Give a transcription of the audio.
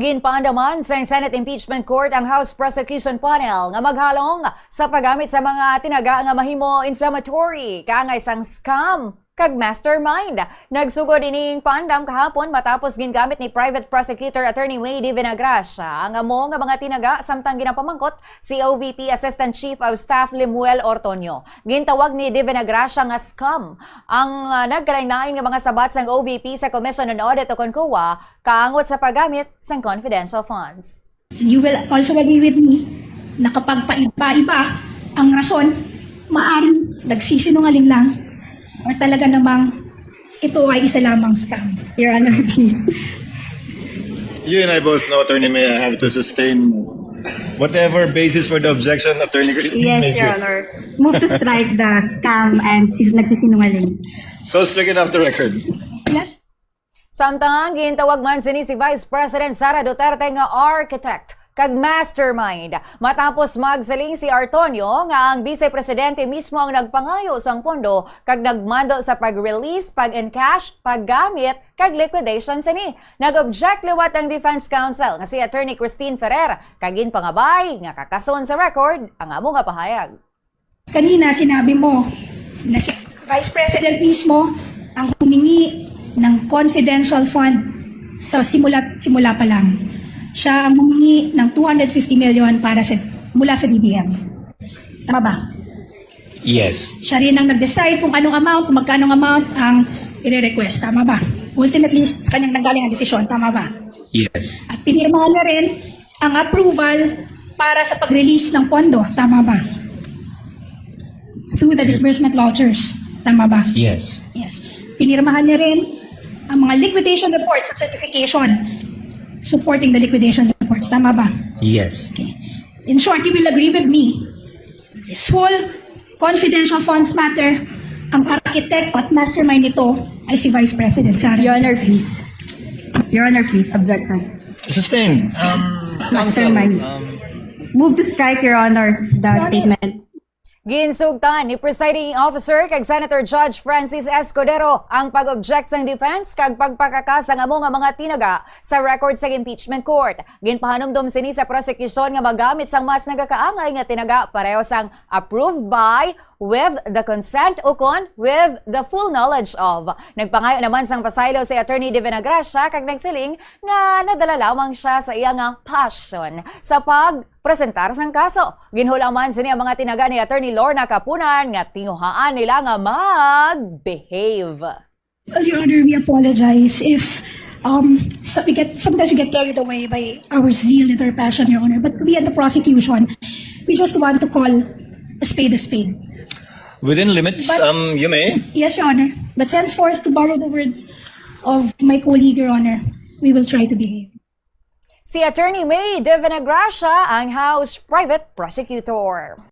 ginpaandaman sa Senate Impeachment Court ang House Prosecution Panel nga maghalong sa paggamit sa mga tinaga nga mahimo inflammatory kaangay sang scam kag mastermind. Nagsugod ining paandam kahapon matapos gingamit ni Private Prosecutor Attorney May D. Vinagracia ang amo nga mga tinaga samtang ginapamangkot si OVP Assistant Chief of Staff Lemuel Ortonio. Gintawag ni D. Vinagracia nga scam ang nagkalain-lain nga mga sabat sang OVP sa Commission on Audit o CONCOA kaangot sa paggamit sang confidential funds. You will also agree with me na kapag paiba-iba ang rason, maaring nagsisinungaling lang or talaga namang ito ay isa lamang scam. Your Honor, please. You and I both know, Attorney May, I have to sustain whatever basis for the objection, Attorney Christine Yes, may Your give. Honor. Move to strike the scam and nagsisinungaling. So strike it off the record. Yes. Samtang gintawag man sini si Vice President Sara Duterte nga architect kag mastermind. Matapos magsaling si Ortonio nga ang Vice Presidente mismo ang nagpangayo sang pondo kag nagmando sa pag-release, pag-encash, paggamit kag liquidation sini. Nag-object liwat ang Defense Counsel nga si Attorney Christine Ferrer kag ginpangabay nga kakason sa record ang amo nga pahayag. Kanina sinabi mo na si Vice President mismo ang humingi ng confidential fund sa simula pa lang. Siya ang humingi ng 250 million mula sa DBM. Tama ba? Yes. Siya rin ang nag-decide kung magkano amount ang i-request. Tama ba? Ultimately, sa kanyang nanggaling ang desisyon. Tama ba? Yes. At pinirmahan niya rin ang approval para sa pag-release ng pondo. Tama ba? Through the disbursement vouchers. Tama ba? Yes. Yes. Pinirmahan niya rin ang mga liquidation reports at certification supporting the liquidation reports. Tama ba? Yes. Okay. In short, you will agree with me. This whole confidential funds matter, ang architect at mastermind nito ay si Vice President Sara. Your Honor, please. Your Honor, please. Objection. Sustained. Mastermind. Move to strike, Your Honor, the statement. Ginsugtan ni Presiding Officer kag Senator Judge Francis Escudero ang pag-object sang defense kag pagpakakas ang amo nga mga tinaga sa record sa impeachment court. Ginpahanumdom sini sa prosecution nga magamit sang mas nagakaangay nga tinaga pareho sang approved by, with the consent o with the full knowledge of. Nagpangayo naman sang pasaylo si Attorney De Vinagracia kag nagsiling nga nadala lamang siya sa iyang passion sa pagpresentar sang kaso. Ginhula man sini ang mga tinaga ni Attorney Lorna Capunan nga tinguhaan nila nga mag-behave. Well, Your Honor, we apologize if sometimes we get carried away by our zeal and our passion, Your Honor. But we at the prosecution, we just want to call a spade a spade. Within limits, But- you may. Yes, Your Honor. But henceforth, to borrow the words of my colleague, Your Honor, we will try to behave. Si Attorney May De Vinagracia ang House Private Prosecutor.